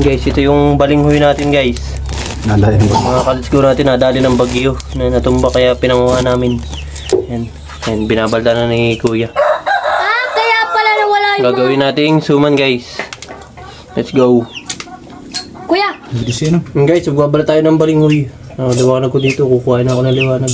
guys, ito yung balinghoy natin guys. Nadali ng bagyo. Mga kalitsgo natin nadali ng bagyo na natumba kaya pinanguha namin. Yan. Yan, binabalda na ni kuya. Kaya pala nawala yung Gagawin nating suman guys. Let's go. Kuya! Hindi sino? Guys, magbabala tayo ng balinghoy. Liwanag ko dito, kukuhain ako ng liwanag.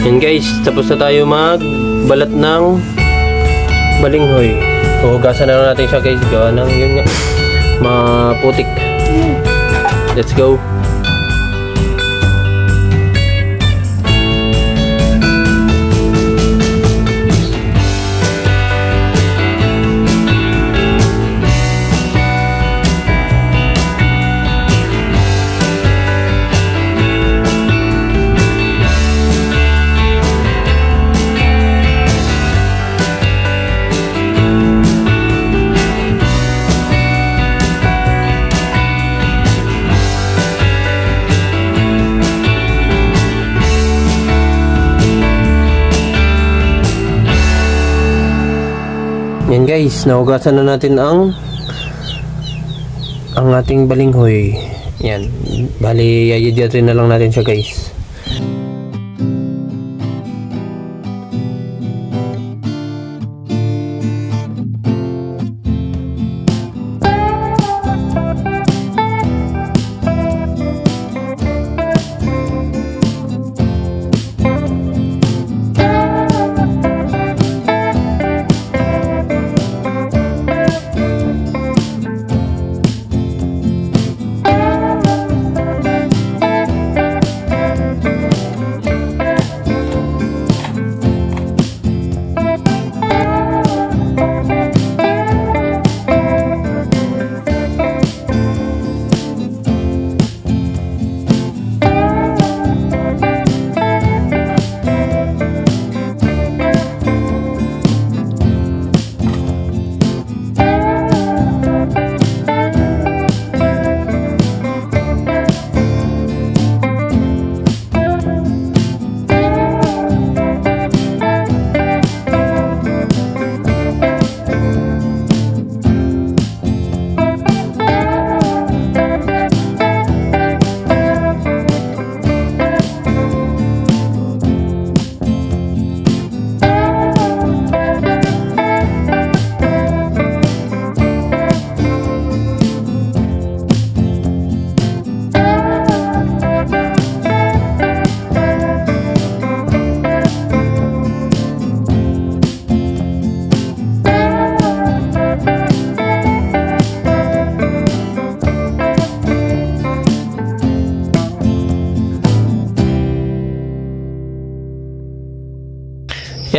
Yan guys, tapos na tayo magbalat ng balinghoy. Hugasan na lang natin siya guys, gawa ng yun nga, maputik. Let's go. Yan guys, nahugasan na natin ang ating balinghoy. Yan, bali yayadyatin na lang natin siya guys.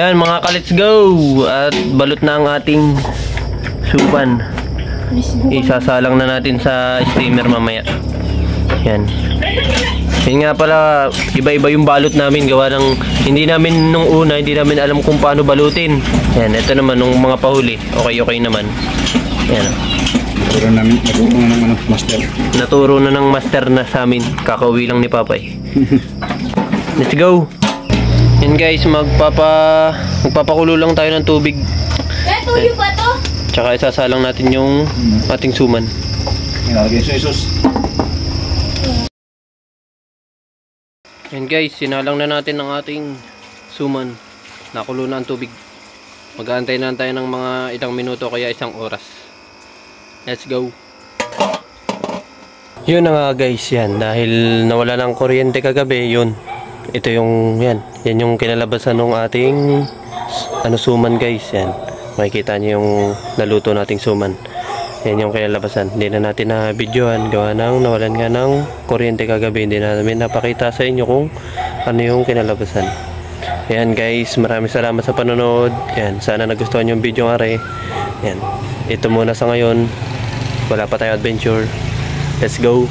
Yan mga ka-let's go. At balot na ang ating suman. Isasalang na natin sa steamer mamaya. Yan. Yan nga pala, iba-iba yung balot namin. Gawa ng, hindi namin nung una, hindi namin alam kung paano balutin. Yan, ito naman, nung mga pahuli. Okay naman. Yan. Naturo na ng master na sa amin. Kakauwi lang ni Papay. Let's go. Yan guys, magpapakulo lang tayo ng tubig. Tuyo ba to? Tsaka isasalang natin yung ating suman. Yan guys, sinalang na natin ang ating suman. Nakulo na ang tubig. Mag-aantay na tayo ng mga ilang minuto kaya 1 oras. Let's go. Yun na nga guys, yan. Dahil nawala ng kuryente kagabi, yun. Ito yung, yan yung kinalabasan ng ating suman guys, yan. Makikita nyo yung naluto nating suman. Yan yung kinalabasan. Hindi na natin na videohan, gawa ng nawalan nga ng kuryente kagabi. Hindi na namin napakita sa inyo kung ano yung kinalabasan. Yan guys, maraming salamat sa panonood. Yan, sana nagustuhan yung video nga rin. Yan, ito muna sa ngayon. Wala pa tayong adventure. Let's go.